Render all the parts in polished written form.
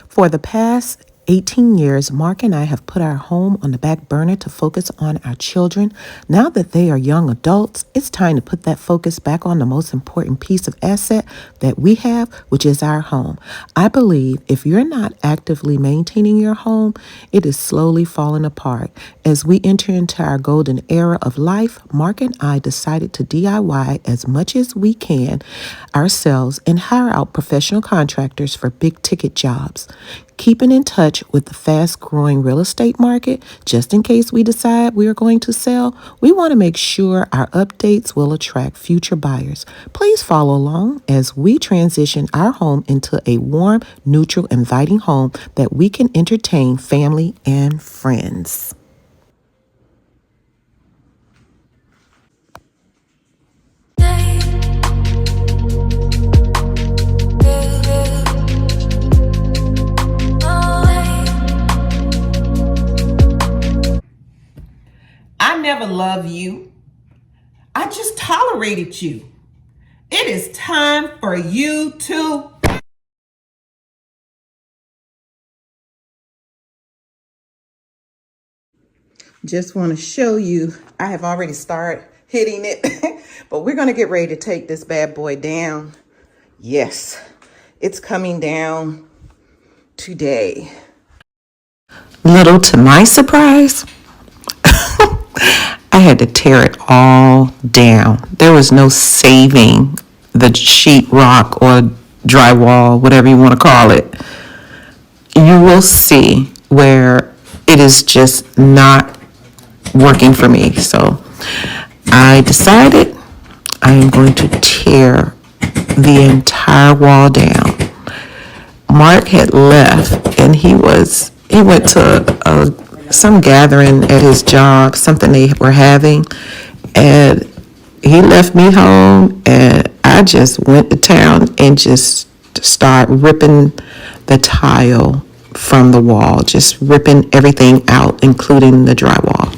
For the past 18 years, Mark and I have put our home on the back burner to focus on our children. Now that they are young adults, it's time to put that focus back on the most important piece of asset that we have, which is our home. I believe if you're not actively maintaining your home, it is slowly falling apart. As we enter into our golden era of life, Mark and I decided to DIY as much as we can ourselves and hire out professional contractors for big ticket jobs. Keeping in touch with the fast-growing real estate market, just in case we decide we are going to sell, we want to make sure our updates will attract future buyers. Please follow along as we transition our home into a warm, neutral, inviting home that we can entertain family and friends. I never loved you. I just tolerated you. It is time for you to... Just want to show you, I have already started hitting it, but we're going to get ready to take this bad boy down. Yes, it's coming down today. Little to my surprise, I had to tear it all down. There was no saving the sheetrock or drywall, whatever you want to call it. You will see where it is just not working for me. So I decided I am going to tear the entire wall down. Mark had left and he went to some gathering at his job, something they were having, and he left me home, and I just went to town and just started ripping the tile from the wall, just ripping everything out, including the drywall.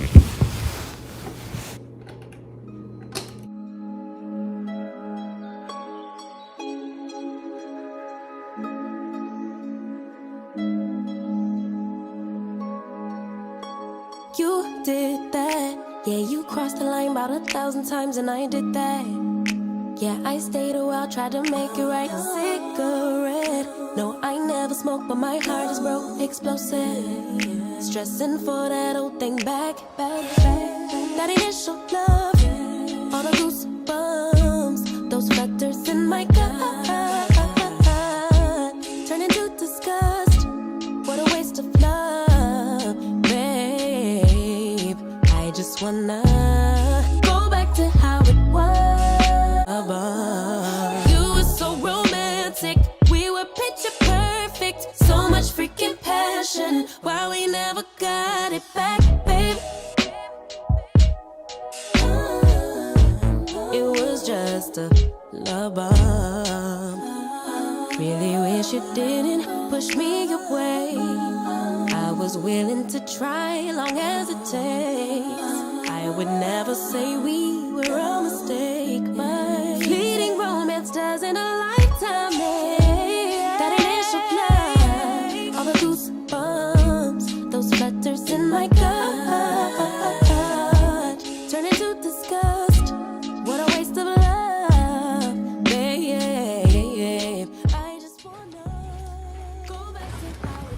You did that, yeah, you crossed the line about 1,000 times and I did that. Yeah, I stayed a while, tried to make it right. Cigarette, no, I never smoked, but my heart is broke, explosive. Stressing for that old thing back. That initial love, all the goosebumps, those flutters in my gut, turn into disgust. What a waste of love, babe. I just wanna go back to how it was. You were so romantic, we were picture perfect. So much freaking passion, why we never got it back, babe. It was just a love bomb. Really wish you didn't push me away. I was willing to try long as it takes. I would never say we were a mistake, but fleeting romance doesn't a lifetime make. That initial love, all the goosebumps, those flutters in my gut, turn into disgust. What a waste of love, babe. I just wanna go back to how it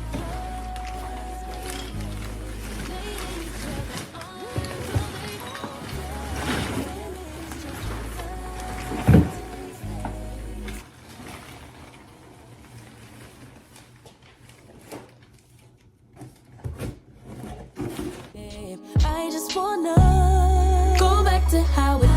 I just wanna go back to how it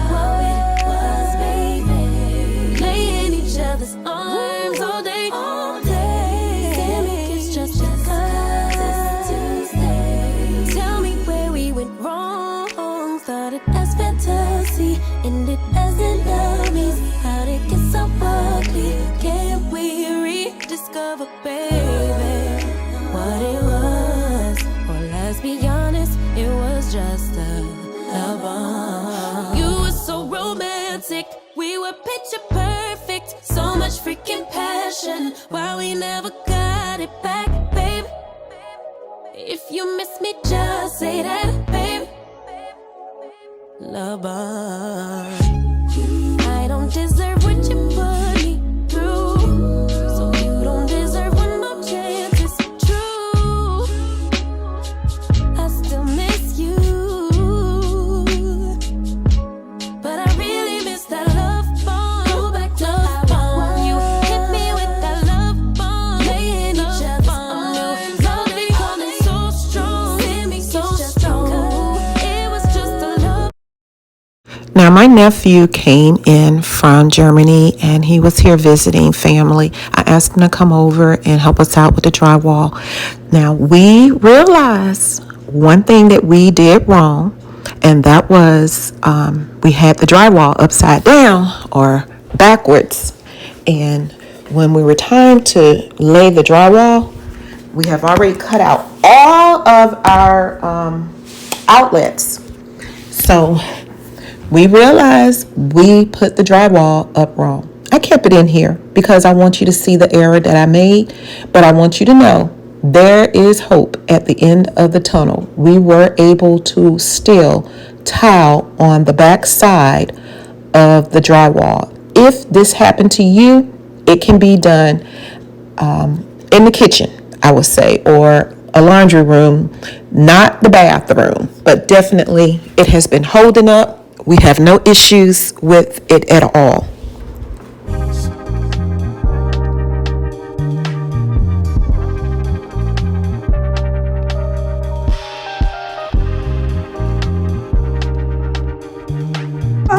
was, baby. Lay in each other's arms all day, Damn it, it's just because it's Tuesday. Tell me where we went wrong. Started as fantasy, ended as enemies. How'd it get so ugly? Can't we rediscover, baby, what it was? Or let's be honest, it was just a love bomb. You were so romantic, we were picture perfect. So much freaking passion, why we never got it back. If you miss me, just say that, baby. Love bomb. I don't deserve what you put me through, so you don't deserve one more chance. It's true. I still miss you, but I really miss that love bomb. Go back to love bomb. You hit me with that love bomb. Laying each other's arms. Love becoming so strong. Send me so strong. It was just a love. Now, my nephew came in from Germany and he was here visiting family. I asked him to come over and help us out with the drywall. Now, we realized one thing that we did wrong, and that was we had the drywall upside down or backwards. And when we were time to lay the drywall, we have already cut out all of our outlets. So we realized we put the drywall up wrong. I kept it in here because I want you to see the error that I made, but I want you to know there is hope at the end of the tunnel. We were able to still tile on the back side of the drywall. If this happened to you, it can be done in the kitchen, I would say, or a laundry room, not the bathroom, but definitely it has been holding up. We have no issues with it at all.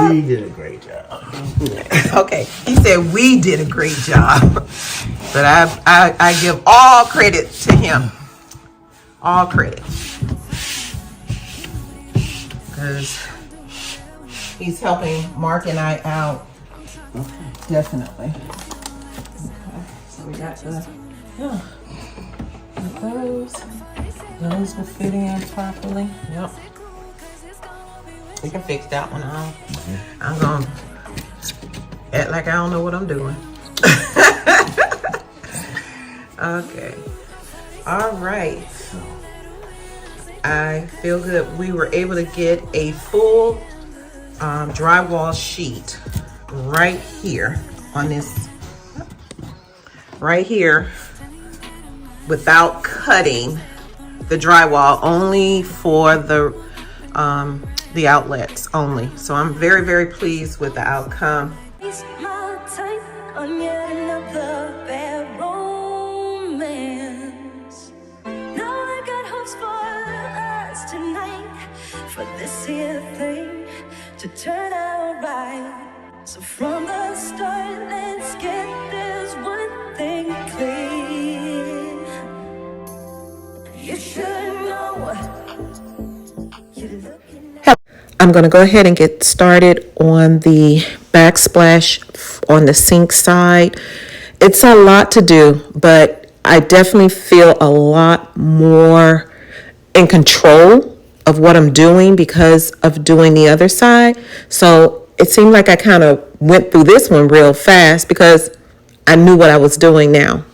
We did a great job. Okay, he said we did a great job, but I give all credit to him. All credit. Because he's helping Mark and I out. Definitely. Okay, so we got those will fit in properly. Yep. We can fix that one out. I'm gonna act like I don't know what I'm doing. Okay. All right. I feel good. We were able to get a full drywall sheet right here on this, right here, without cutting the drywall, only for the outlets only. So I'm very, very pleased with the outcome. Waste my time on yet another bad romance. Now I got hopes for us tonight, for this here thing to turn out right. So from the start, let's get this one thing clear. You should know you're looking at. I'm going to go ahead and get started on the backsplash on the sink side. It's a lot to do, but I definitely feel a lot more in control of what I'm doing because of doing the other side. So it seemed like I kind of went through this one real fast because I knew what I was doing now.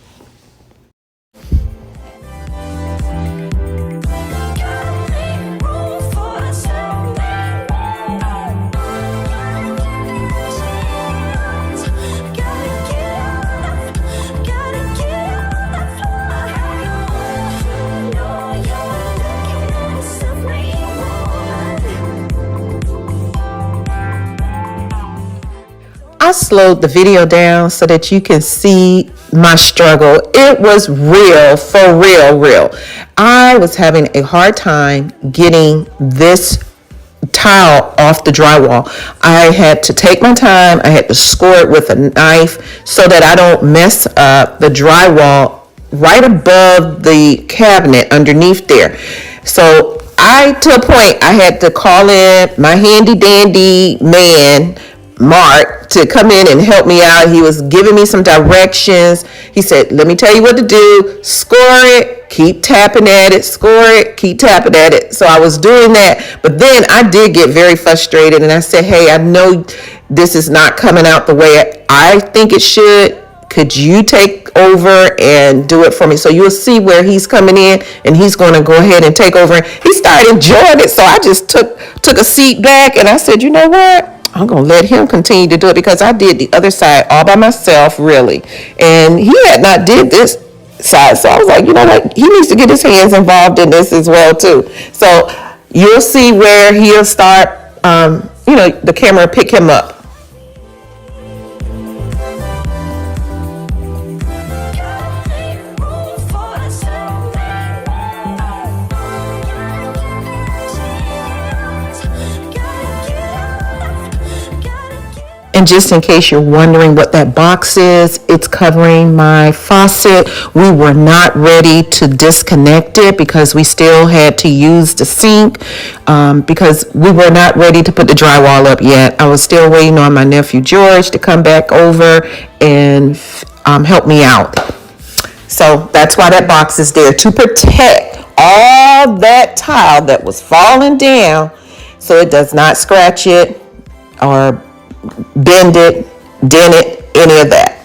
I slowed the video down so that you can see my struggle. It was real, for real. I was having a hard time getting this tile off the drywall. I had to take my time. I had to score it with a knife so that I don't mess up the drywall right above the cabinet underneath there. So to a point, I had to call in my handy dandy man, Mark, to come in and help me out. He was giving me some directions. He said, let me tell you what to do. Score it, keep tapping at it, score it, keep tapping at it. So I was doing that. But then I did get very frustrated and I said, hey, I know this is not coming out the way I think it should. could you take over and do it for me? So you'll see where he's coming in, and he's going to go ahead and take over. He started enjoying it, so I just took a seat back, and I said, you know what? I'm going to let him continue to do it, because I did the other side all by myself, really. And he had not did this side, so I was like, you know what? He needs to get his hands involved in this as well, too. So you'll see where he'll start, the camera pick him up. And just in case you're wondering what that box is, it's covering my faucet. We were not ready to disconnect it because we still had to use the sink, because we were not ready to put the drywall up yet. I was still waiting on my nephew George to come back over and help me out. So that's why that box is there, to protect all that tile that was falling down so it does not scratch it or bend it, dent it, any of that.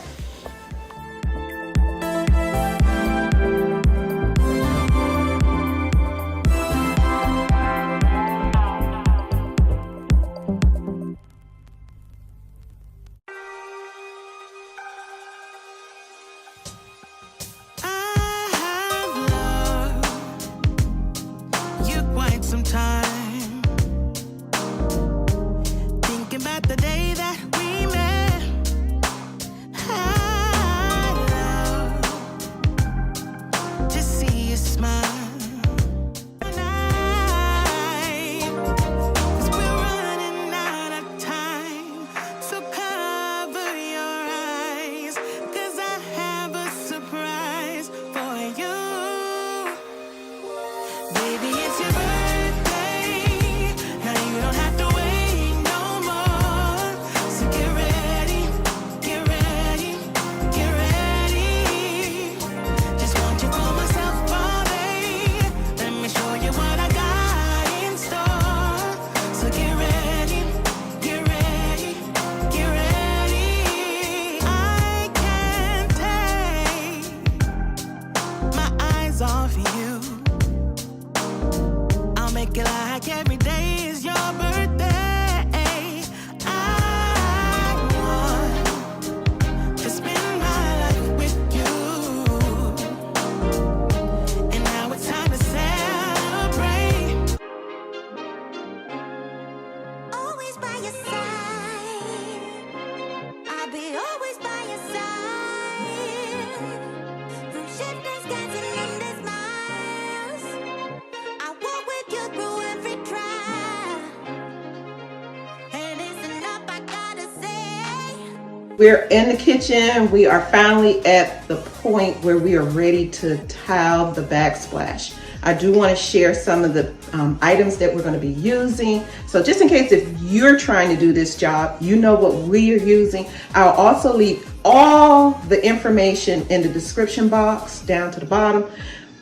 We're in the kitchen. We are finally at the point where we are ready to tile the backsplash. I do want to share some of the items that we're going to be using. So just in case if you're trying to do this job, you know what we are using. I'll also leave all the information in the description box down to the bottom.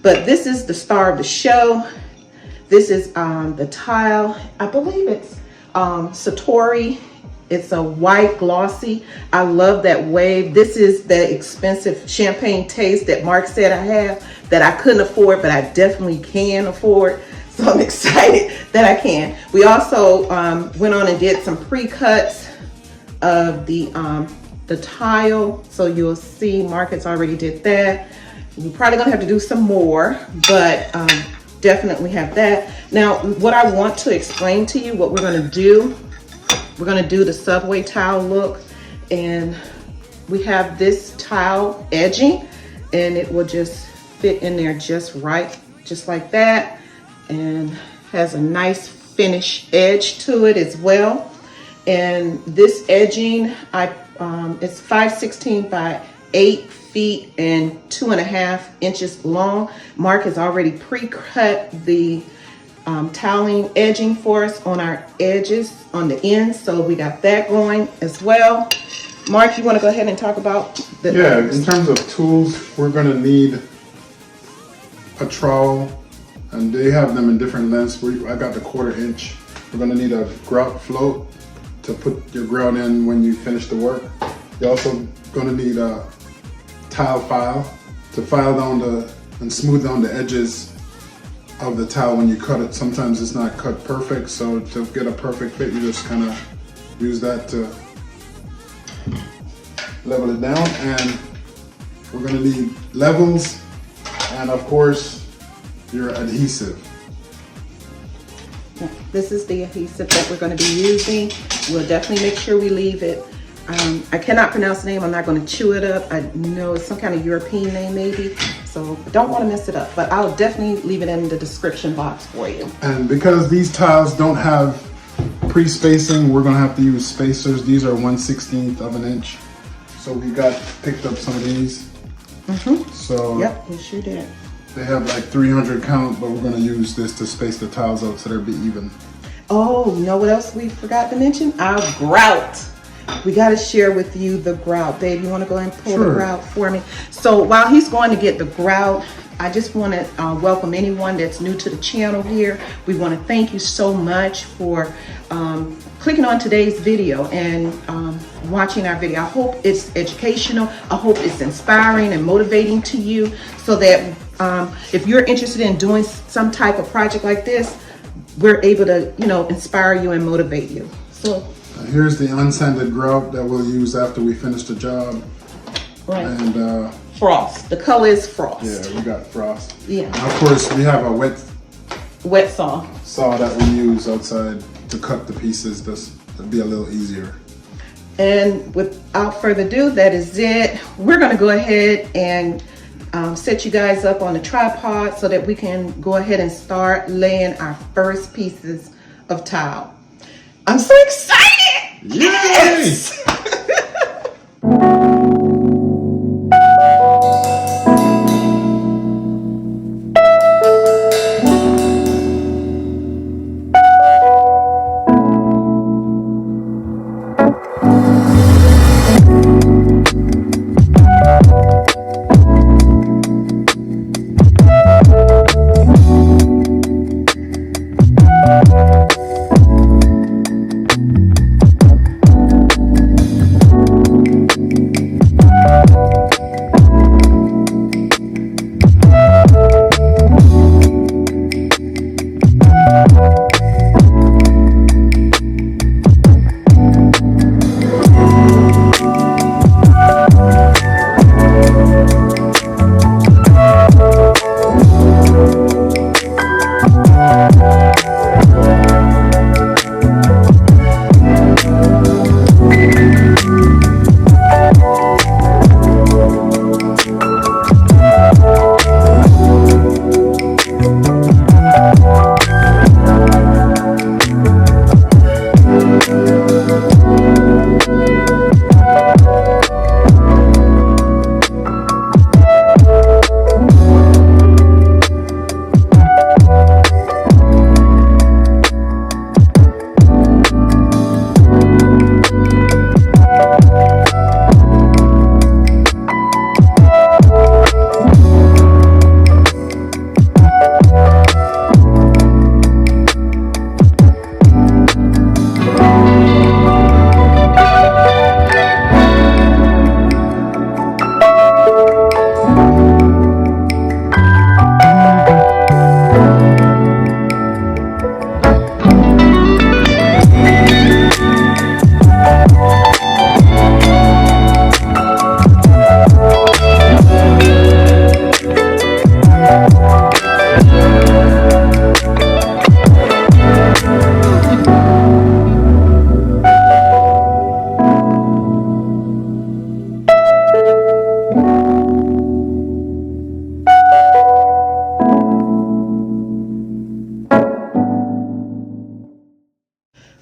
But this is the star of the show. This is the tile. I believe it's Satori. It's a white glossy. I love that wave. This is the expensive champagne taste that Mark said I have that I couldn't afford, but I definitely can afford. So I'm excited that I can. We also went on and did some pre-cuts of the tile. So you'll see Mark already did that. We're probably gonna have to do some more, but definitely have that. Now, what I want to explain to you, what we're gonna do, we're gonna do the subway tile look, and we have this tile edging, and it will just fit in there just right, just like that, and has a nice finish edge to it as well. And this edging, it's 5/16 by 8 feet and 2.5 inches long. Mark has already pre-cut the toweling edging for us on our edges on the ends, so we got that going as well. Mark, you want to go ahead and talk about the in terms of tools, we're going to need a trowel, and they have them in different lengths. I got the 1/4 inch. We're going to need a grout float to put your grout in when you finish the work. You're also going to need tile file to file down and smooth down the edges of the tile when you cut it. Sometimes it's not cut perfect, so to get a perfect fit, you just kind of use that to level it down. And we're gonna need levels and of course your adhesive. This is the adhesive that we're going to be using. We'll definitely make sure we leave it. I cannot pronounce the name. I'm not going to chew it up. I know it's some kind of European name maybe, so don't want to mess it up, but I'll definitely leave it in the description box for you. And because these tiles don't have pre-spacing, we're going to have to use spacers. These are 1/16 of an inch. So we picked up some of these. So yep, we sure did. They have like 300 count, but we're gonna use this to space the tiles out so they'll be even. Oh, you know what else we forgot to mention? Our grout. We got to share with you the grout. Babe, you want to go ahead and pull the grout for me? So while he's going to get the grout, I just want to welcome anyone that's new to the channel here. We want to thank you so much for clicking on today's video and watching our video. I hope it's educational. I hope it's inspiring and motivating to you, so that if you're interested in doing some type of project like this, we're able to, you know, inspire you and motivate you. So here's the unsanded grout that we'll use after we finish the job. right. And frost. The color is frost. yeah, we got frost. Yeah. And of course, we have a Wet saw. saw that we use outside to cut the pieces. This to be a little easier. And without further ado, that is it. We're going to go ahead and set you guys up on the tripod so that we can go ahead and start laying our first pieces of tile. I'm so excited! Yay! Yes!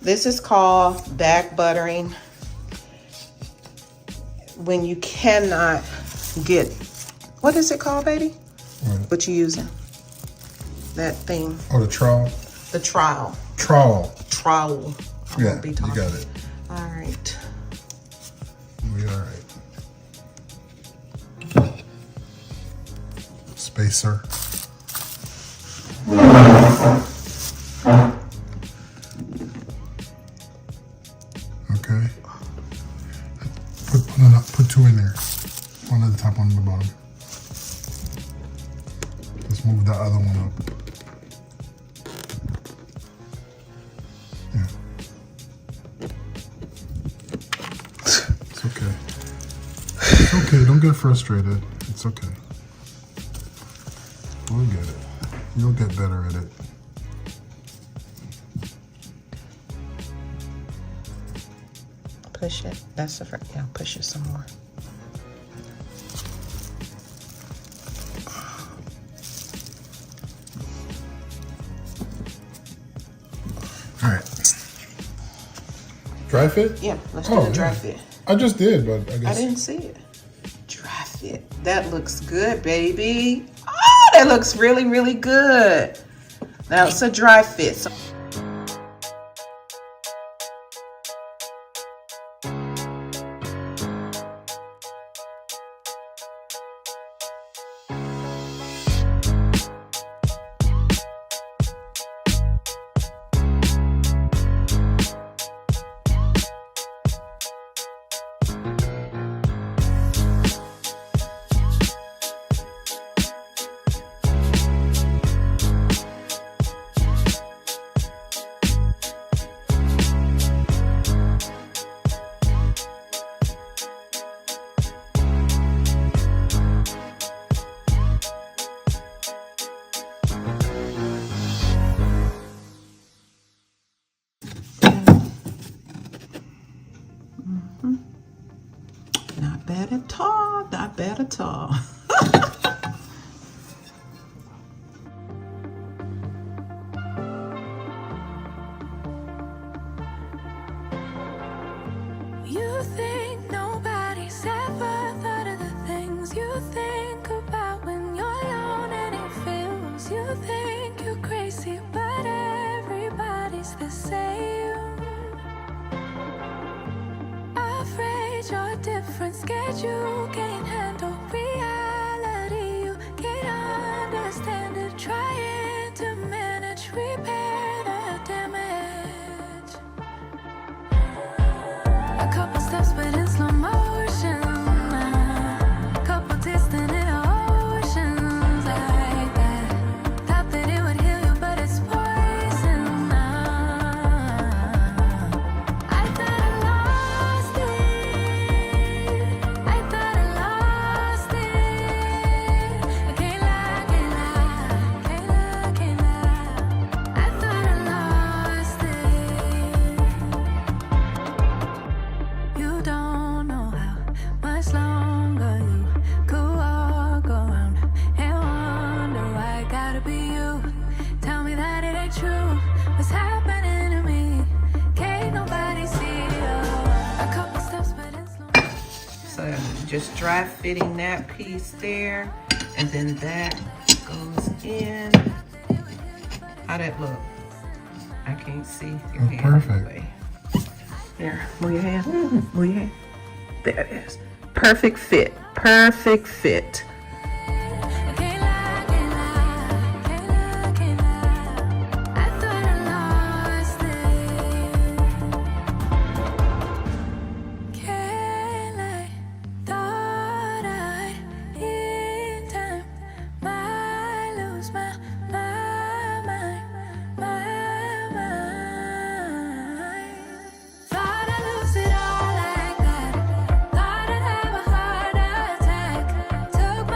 This is called back buttering. When you cannot get, what is it called, baby? What you using? That thing. Oh, the trowel. The trowel. Trowel. Trowel. Yeah, you got it. All right. We all right. Spacer. Okay. Put two in there. One at the top, one at the Let's move the other one up. Yeah. It's okay. It's okay, don't get frustrated. It's okay. We'll get it. You'll get better at it. Push it. That's the first. Yeah, push it some more. All right. Dry fit? Yeah, let's do the dry fit. I just did, but I guess. I didn't see it. Dry fit. That looks good, baby. Oh, that looks really, really good. Now it's a dry fit. So not bad at all. Not bad at all. You think nobody's ever thought of the things you think about when you're alone and it feels. You think you're crazy, but everybody's the same. Afraid you're different, scared you can't handle reality. You can't understand it, trying to manage, repair the damage. A couple steps, but in slow motion. A couple distant oceans like that. Thought that it would heal you, but it's poison. I thought I lost it. I thought I lost it. I can't lie, can't lie, can't lie, can't lie. I thought I lost it. You don't know how much longer you could walk around and wonder why it gotta be you. Tell me that it ain't true. What's happening to me? Can't nobody see you. A couple steps, but it's slow. So just dry fitting that piece there, and then that goes in. How that look? I can't see your hand. Perfect. Away. There, move your hand. Move your hand. There it is. Perfect fit. Perfect fit. I can't lie, can't lie, can't lie, can't lie. I thought I lost it. Can't lie, thought I in time might lose my mind. Thought I'd lose it all like that. Thought I'd have a heart attack. Took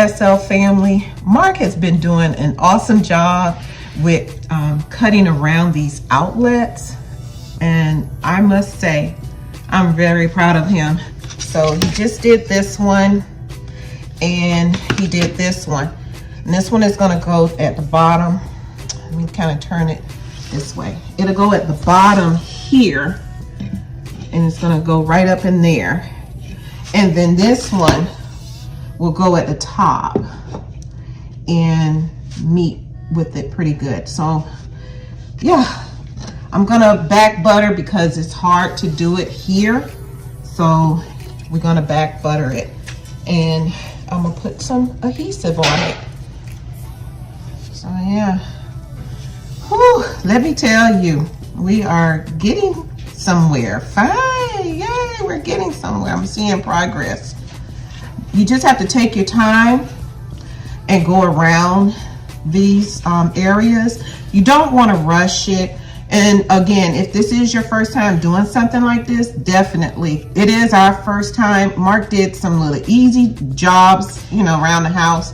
SL family. Mark has been doing an awesome job with cutting around these outlets, and I must say I'm very proud of him. So he just did this one, and he did this one, and this one is going to go at the bottom. Let me kind of turn it this way. It'll go at the bottom here, and it's going to go right up in there, and then this one will go at the top and meet with it pretty good. So yeah, I'm gonna back butter because it's hard to do it here. So we're gonna back butter it, and I'm gonna put some adhesive on it. So yeah, whew, let me tell you, we are getting somewhere. Fine, yay, we're getting somewhere. I'm seeing progress. You just have to take your time and go around these areas. You don't want to rush it. And again, if this is your first time doing something like this, definitely. It is our first time. Mark did some little easy jobs, you know, around the house.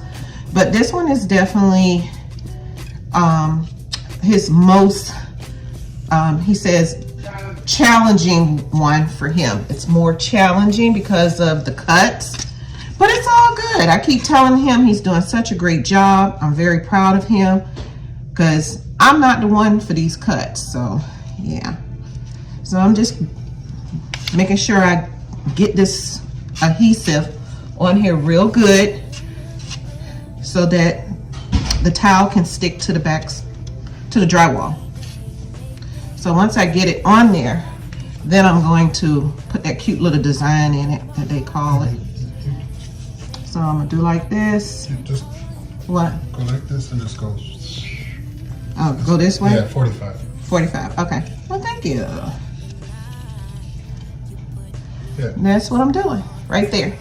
But this one is definitely his most, he says, challenging one for him. It's more challenging because of the cuts. But it's all good. I keep telling him he's doing such a great job. I'm very proud of him because I'm not the one for these cuts. So yeah. So I'm just making sure I get this adhesive on here real good so that the tile can stick to the backs, to the drywall. So once I get it on there, then I'm going to put that cute little design in it that they call it. So I'm gonna do like this. Just what? go like this and just go. Oh, go this way? Yeah, 45. 45, okay. Well, thank you. Yeah. And that's what I'm doing, right there.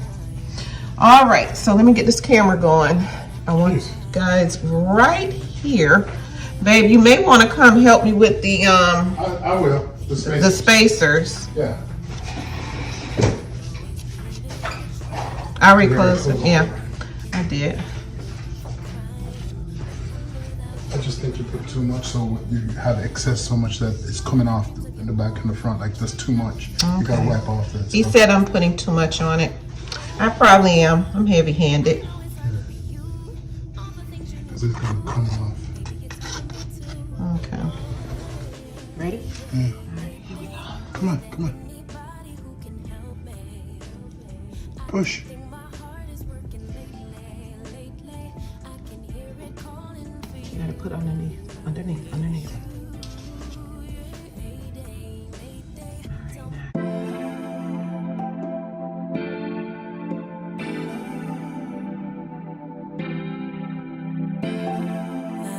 All right, so let me get this camera going. I want you guys right here. Babe, you may wanna come help me with the I will. the spacers. Yeah. I already closed it, yeah, I did. I just think you put too much, so you have excess so much that it's coming off in the back and the front. Like that's too much. Okay. You gotta wipe off that. He said I'm putting too much on it. I probably am. I'm heavy-handed. Because it's gonna come off. Okay. Ready? Yeah. All right, here we go. Come on, come on. Push. You gotta put underneath, underneath, underneath. All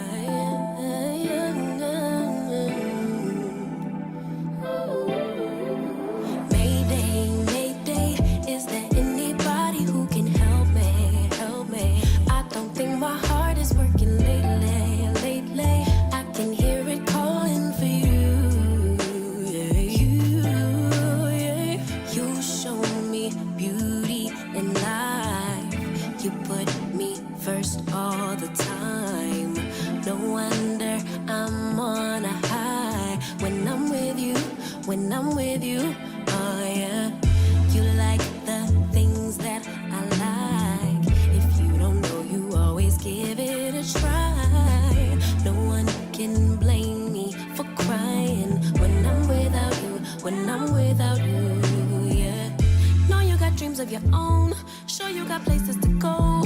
right, now. When I'm with you, oh yeah, you like the things that I like. If you don't know, you always give it a try. No one can blame me for crying when I'm without you, when I'm without you, yeah. Know you got dreams of your own, sure you got places to go,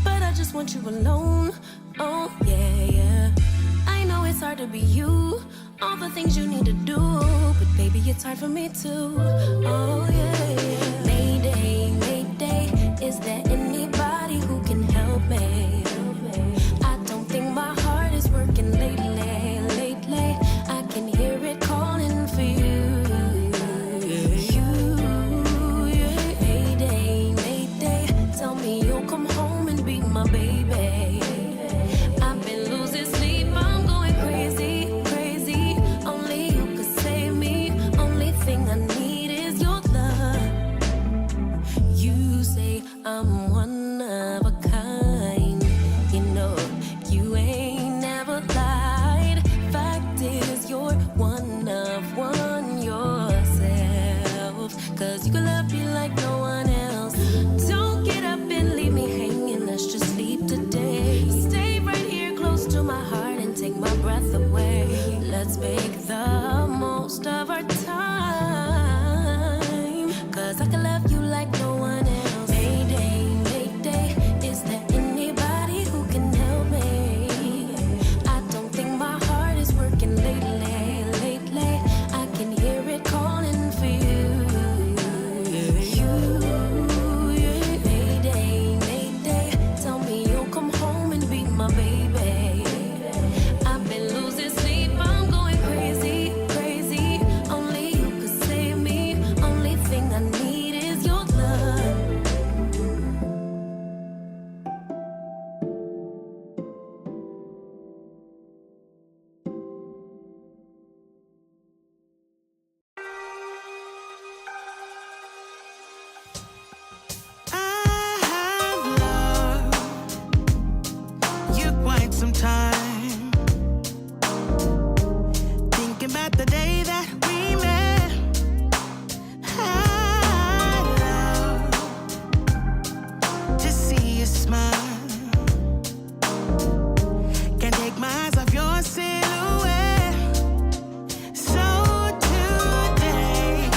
but I just want you alone, oh yeah, yeah. I know it's hard to be you, all the things you need to do, but baby, it's hard for me too. Oh yeah, yeah. Mayday, Mayday, is there anybody who can help me? I don't think my heart is working lately, lately. I can hear it calling for you. You, yeah. Mayday, Mayday, tell me you'll come home and be my baby. I've been losing sleep, I'm going crazy. I need is your love. You say I'm one of a kind. my heart and take my breath away. Let's make the most of our time, 'cause I can love you like no one else. Mayday, mayday, is there anybody who can help me? I don't think my heart is working lately, lately. I can hear it calling for you. Mayday, mayday, tell me you'll come home and be my baby. I've been losing sleep, I'm going crazy, crazy. Only you could save me. Only thing I need is your love. I have loved you quite some time. Thinking about the day that we met. I love to see you smile. Can't take my eyes off your silhouette. So today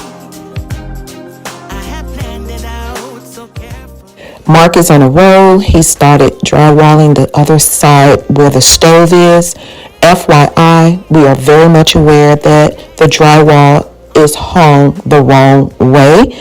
I have planned it out so carefully. Mark is on a roll. He started drywalling the other side where the stove is. FYI, we are very much aware that the drywall is hung the wrong way.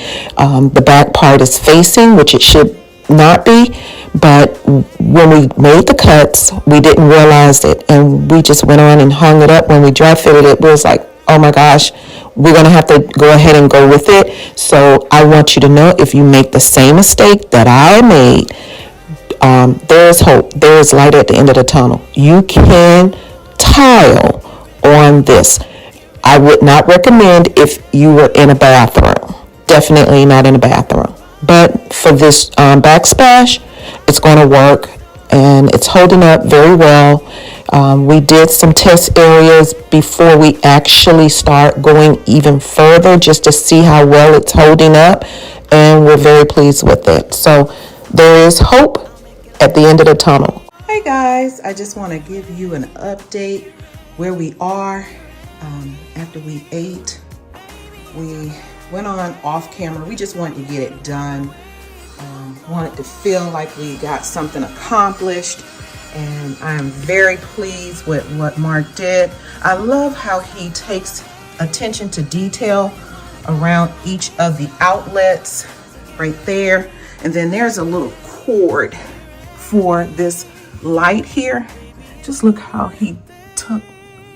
The back part is facing, which it should not be, but when we made the cuts, we didn't realize it, and we just went on and hung it up. When we dry fitted it, we was like, oh my gosh, we're going to have to go ahead and go with it. So I want you to know, if you make the same mistake that I made, there is hope. There is light at the end of the tunnel. You can tile on this. I would not recommend if you were in a bathroom. Definitely not in a bathroom. But for this backsplash, it's going to work, and it's holding up very well. We did some test areas before we actually start going even further, just to see how well it's holding up, and we're very pleased with it. So there is hope at the end of the tunnel. Hey guys, I just want to give you an update where we are after we ate. We went on off camera. We just wanted to get it done. Wanted to feel like we got something accomplished, and I am very pleased with what Mark did. I love how he takes attention to detail around each of the outlets right there. And then there's a little cord for this light here. Just look how he took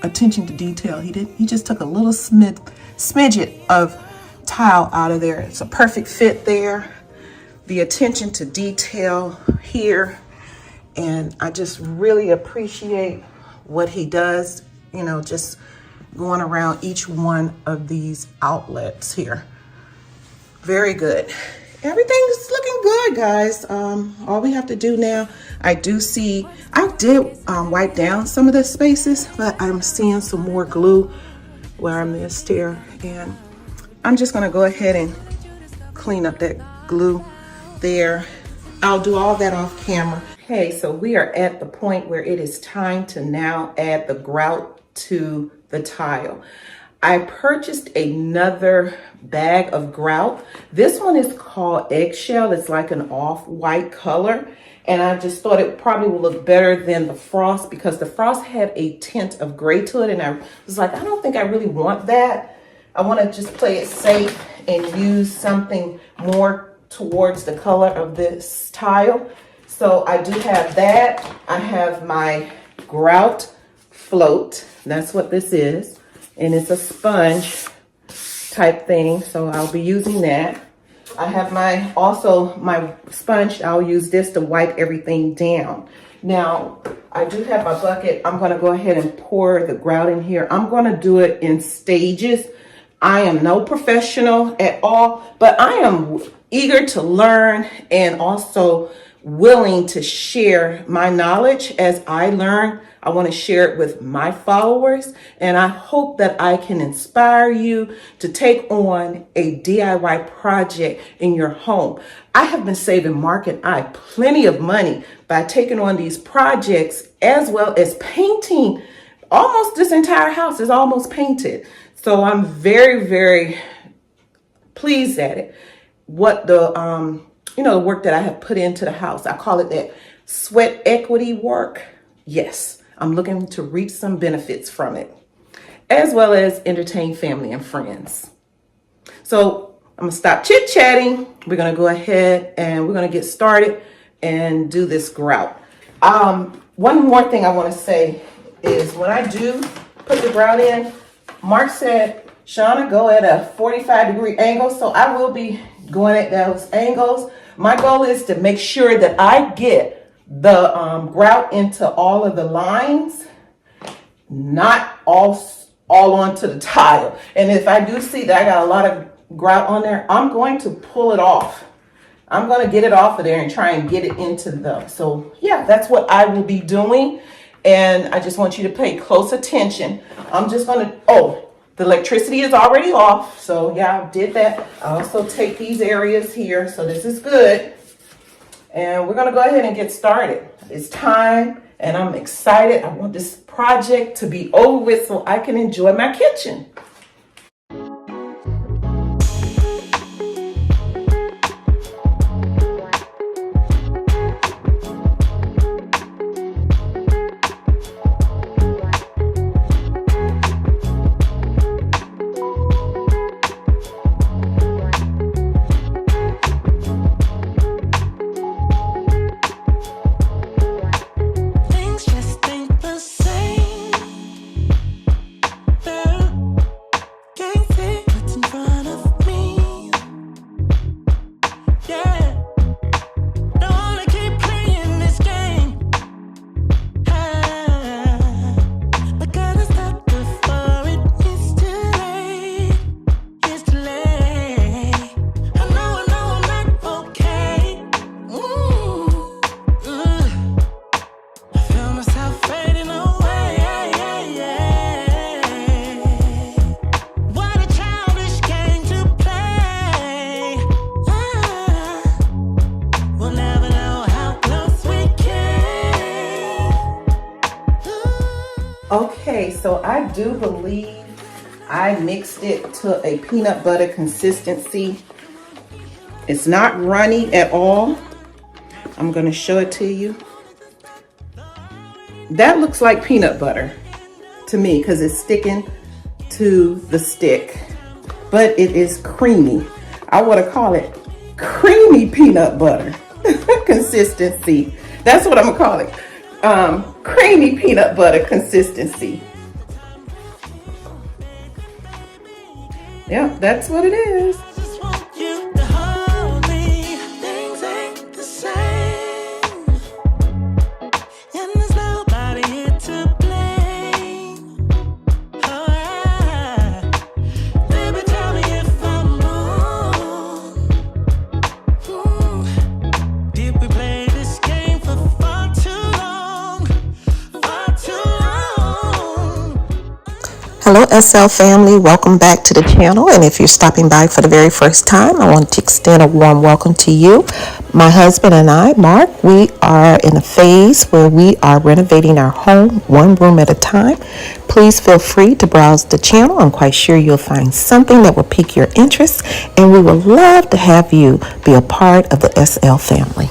attention to detail. He just took a little smidget of tile out of there. It's a perfect fit there. The attention to detail here, and I just really appreciate what he does, you know, just going around each one of these outlets here. Very good. Everything's looking good, guys. All we have to do now, I did wipe down some of the spaces, but I'm seeing some more glue where I missed here, and I'm just gonna go ahead and clean up that glue there. I'll do all that off camera. Okay, so we are at the point where it is time to now add the grout to the tile. I purchased another bag of grout. This one is called Eggshell. It's like an off-white color, and I just thought it probably would look better than the frost, because the frost had a tint of gray to it, and I was like, I don't think I really want that. I want to just play it safe and use something more towards the color of this tile. So I do have that. I have my grout float. That's what this is. And it's a sponge type thing. So I'll be using that. I have my sponge. I'll use this to wipe everything down. Now, I do have my bucket. I'm going to go ahead and pour the grout in here. I'm going to do it in stages. I am no professional at all, but I am eager to learn and also willing to share my knowledge as I learn. I want to share it with my followers, and I hope that I can inspire you to take on a DIY project in your home. I have been saving Mark and I plenty of money by taking on these projects as well as painting. Almost this entire house is almost painted. So I'm very, very pleased at it. What the, the work that I have put into the house. I call it that sweat equity work. Yes, I'm looking to reap some benefits from it, as well as entertain family and friends. So I'm gonna stop chit-chatting. We're gonna go ahead and we're gonna get started and do this grout. One more thing I wanna say is when I do put the grout in, Mark said, Shanna, go at a 45-degree angle. So I will be going at those angles. My goal is to make sure that I get the grout into all of the lines, not all onto the tile. And if I do see that I got a lot of grout on there, I'm going to pull it off. I'm going to get it off of there and try and get it into so yeah, that's what I will be doing. And I just want you to pay close attention. I'm just going to, the electricity is already off. So yeah, I did that. I also take these areas here. So this is good. And we're going to go ahead and get started. It's time and I'm excited. I want this project to be over with so I can enjoy my kitchen. Things just ain't the same. Can't see what's in front of me. Yeah, don't wanna keep playing this game. But gotta stop before it's too late. It's too late. I know I'm not okay. I feel myself fading away. What a childish game to play. We'll never know how close we came. Okay, so I do believe I mixed it to a peanut butter consistency. It's not runny at all. I'm going to show it to you. That looks like peanut butter to me because it's sticking to the stick, but it is creamy. I want to call it creamy peanut butter consistency. That's what I'm gonna call it. Creamy peanut butter consistency. Yep, that's what it is. Just want you to hold me. Things ain't the same, and there's nobody here to blame. Oh, yeah. Baby, tell me if I'm wrong. Did we play this game for far too long? Far too long. Hello, SL family. Welcome back to the channel. And if you're stopping by for the very first time, I want to extend a warm welcome to you. My husband and I, Mark, we are in a phase where we are renovating our home one room at a time. Please feel free to browse the channel. I'm quite sure you'll find something that will pique your interest, and we would love to have you be a part of the SL family.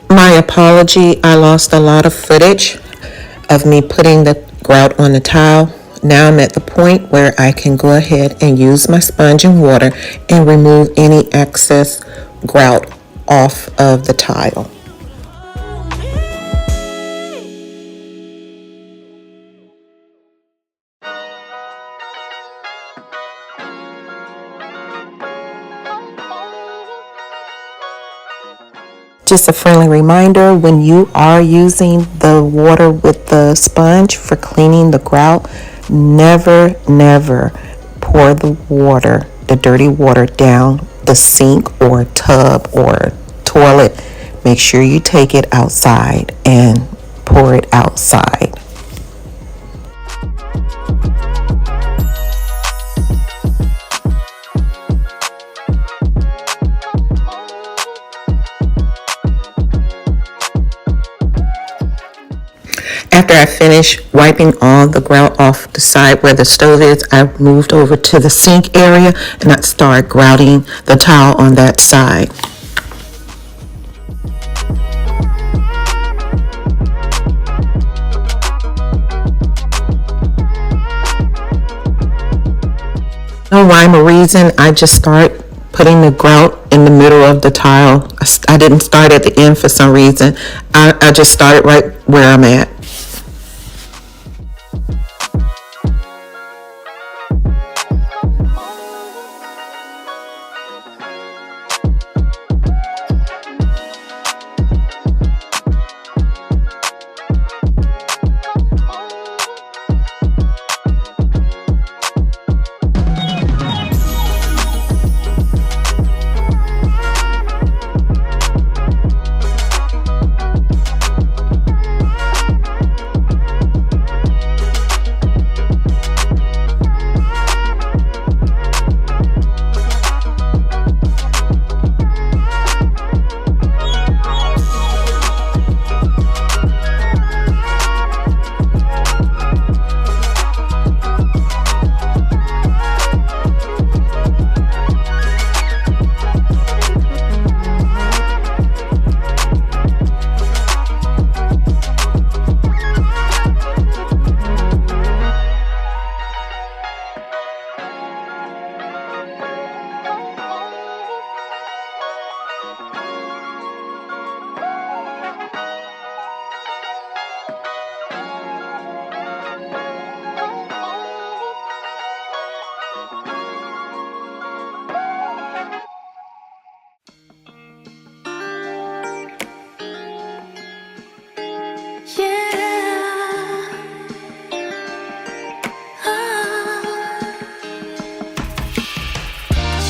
My apology, I lost a lot of footage of me putting the grout on the tile. Now I'm at the point where I can go ahead and use my sponge and water and remove any excess grout off of the tile. Just a friendly reminder, when you are using the water with the sponge for cleaning the grout, never pour the water, the dirty water, down the sink or tub or toilet, make sure you take it outside and pour it outside. After I finished wiping all the grout off the side where the stove is, I moved over to the sink area and I started grouting the tile on that side. No rhyme or reason, I just start putting the grout in the middle of the tile. I didn't start at the end for some reason. I just started right where I'm at.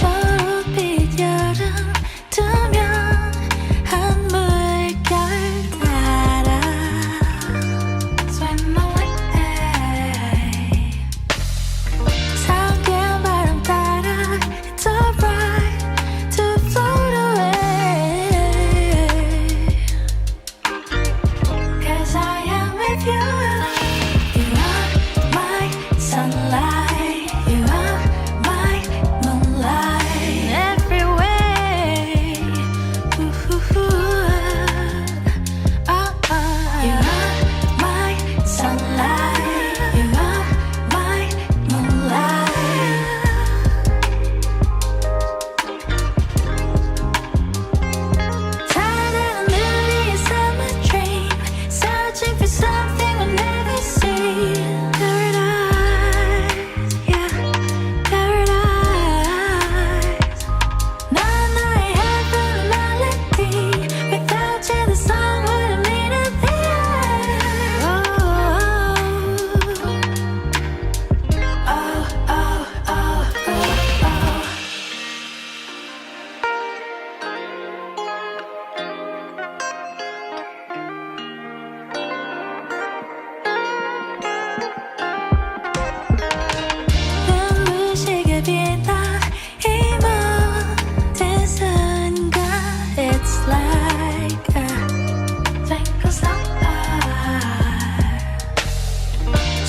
초록빛 여름 뜨면 한물결 따라 Swim away 상쾌한 바람 따라 It's alright to float away Cause I am with you You are my sunlight You are my moonlight Every way oh, oh. You are my sunlight You are my moonlight Tired and movie is summer dream Searching for something we'll never see Paradise, yeah, paradise 난 너의 heavenly melody Without you the song wouldn't mean a thing Oh, oh, oh, oh, oh, oh. 눈부시게 빛나 이 모든 순간 It's like a twinkle star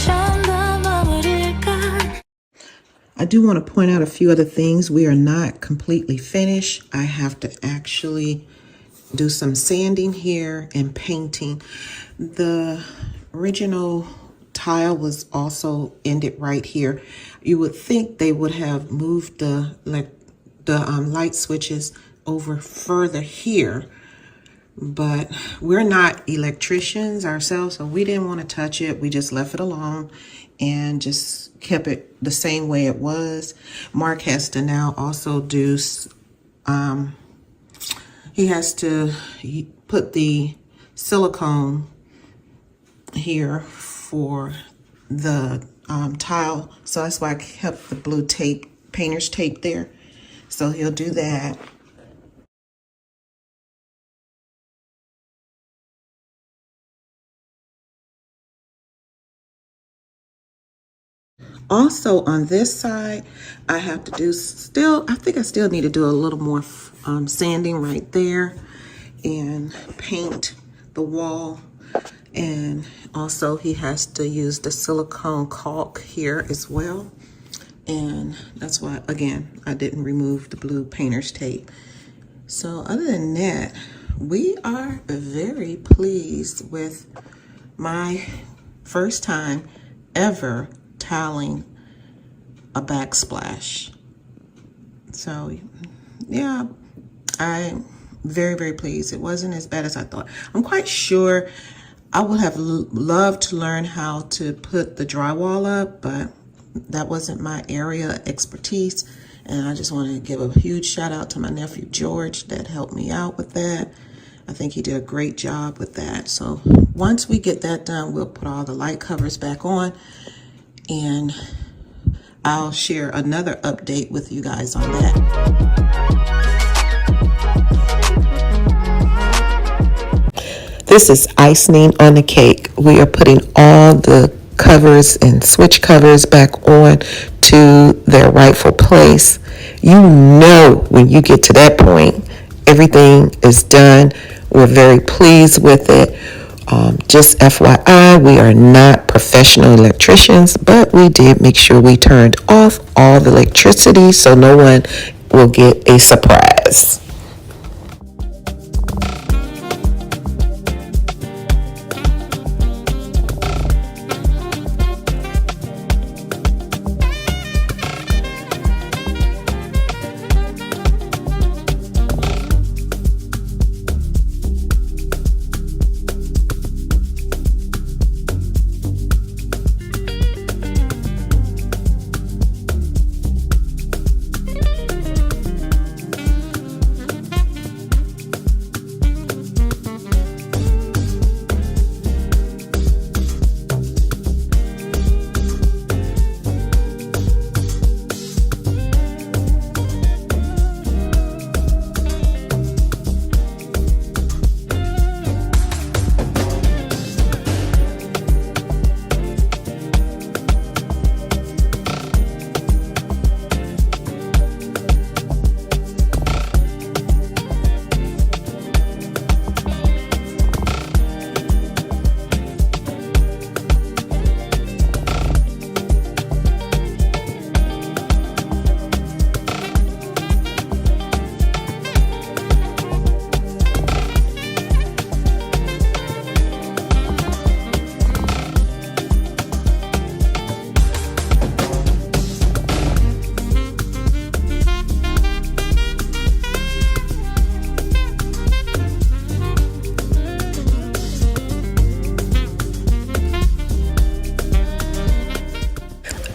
좀 더 머무를까 I do want to point out a few other things. We are not completely finished. I have to actually do some sanding here and painting. The original tile was also ended right here. You would think they would have moved the light switches over further here, but we're not electricians ourselves, so we didn't want to touch it. We just left it alone and just kept it the same way it was. Mark has to now also do, he has to put the silicone here for the tile, so that's why I kept the blue tape, painter's tape there. So he'll do that. Also on this side, I have to do I think I still need to do a little more sanding right there and paint the wall. And also he has to use the silicone caulk here as well. And that's why, again, I didn't remove the blue painter's tape. So other than that, we are very pleased with my first time ever tiling a backsplash. So yeah, I'm very pleased. It wasn't as bad as I thought. I'm quite sure I would have loved to learn how to put the drywall up, but that wasn't my area of expertise. And I just want to give a huge shout out to my nephew George that helped me out with that. I think he did a great job with that. So once we get that done, we'll put all the light covers back on, and I'll share another update with you guys on that. This is icing on the cake. We are putting all the covers and switch covers back on to their rightful place. You know, when you get to that point, everything is done. We're very pleased with it. Just FYI, we are not professional electricians, but we did make sure we turned off all the electricity so no one will get a surprise.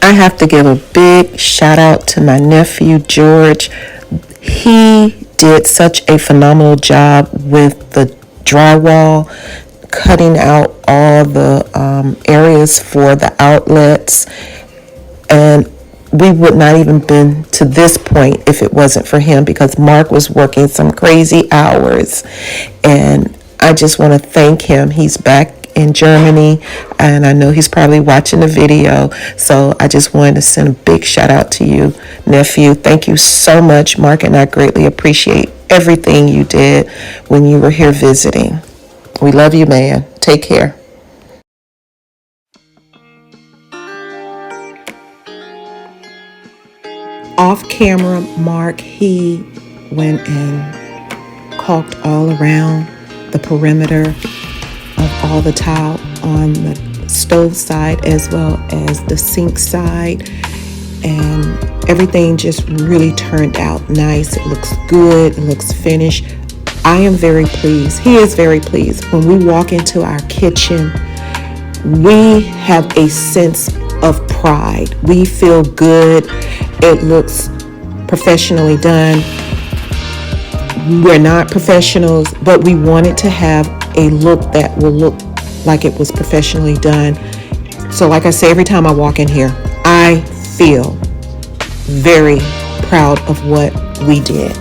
I have to give a big shout out to my nephew George. He did such a phenomenal job with the drywall, cutting out all the areas for the outlets, and we would not even been to this point if it wasn't for him, because Mark was working some crazy hours. And I just want to thank him. He's back in Germany, and I know he's probably watching the video. So I just wanted to send a big shout out to you, nephew. Thank you so much. Mark and I greatly appreciate everything you did when you were here visiting. We love you, man. Take care. Off camera, Mark, he went and caulked all around the perimeter of all the tile on the stove side as well as the sink side, and everything just really turned out nice. It looks good, it looks finished. I am very pleased. He is very pleased. When we walk into our kitchen, we have a sense of pride. We feel good. It looks professionally done. We're not professionals, but we wanted to have a look that will look like it was professionally done. So like I say, every time I walk in here, I feel very proud of what we did.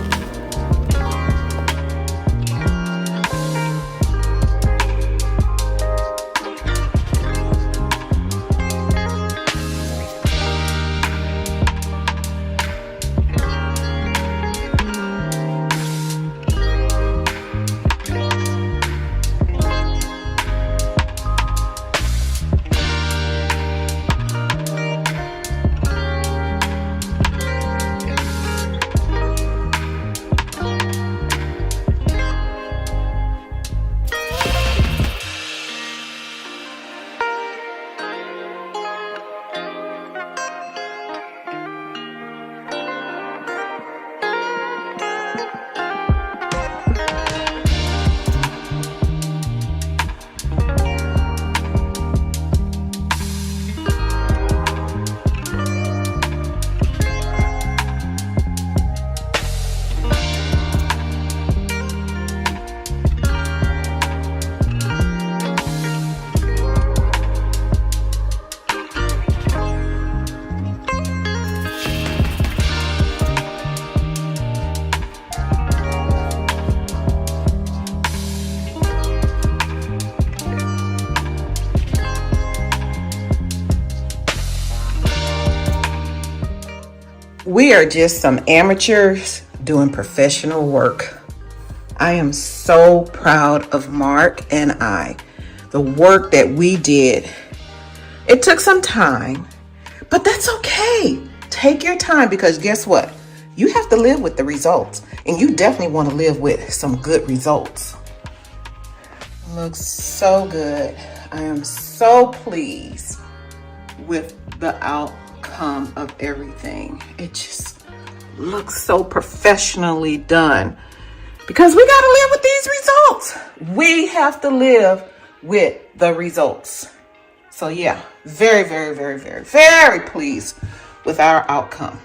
We are just some amateurs doing professional work. I am so proud of Mark and I. The work that we did. It took some time, but that's okay. Take your time, because guess what? You have to live with the results, and you definitely want to live with some good results. Looks so good. I am so pleased with the outcome of everything. It just looks so professionally done, because we got to live with these results. We have to live with the results. So yeah, very, very, very, very, very pleased with our outcome.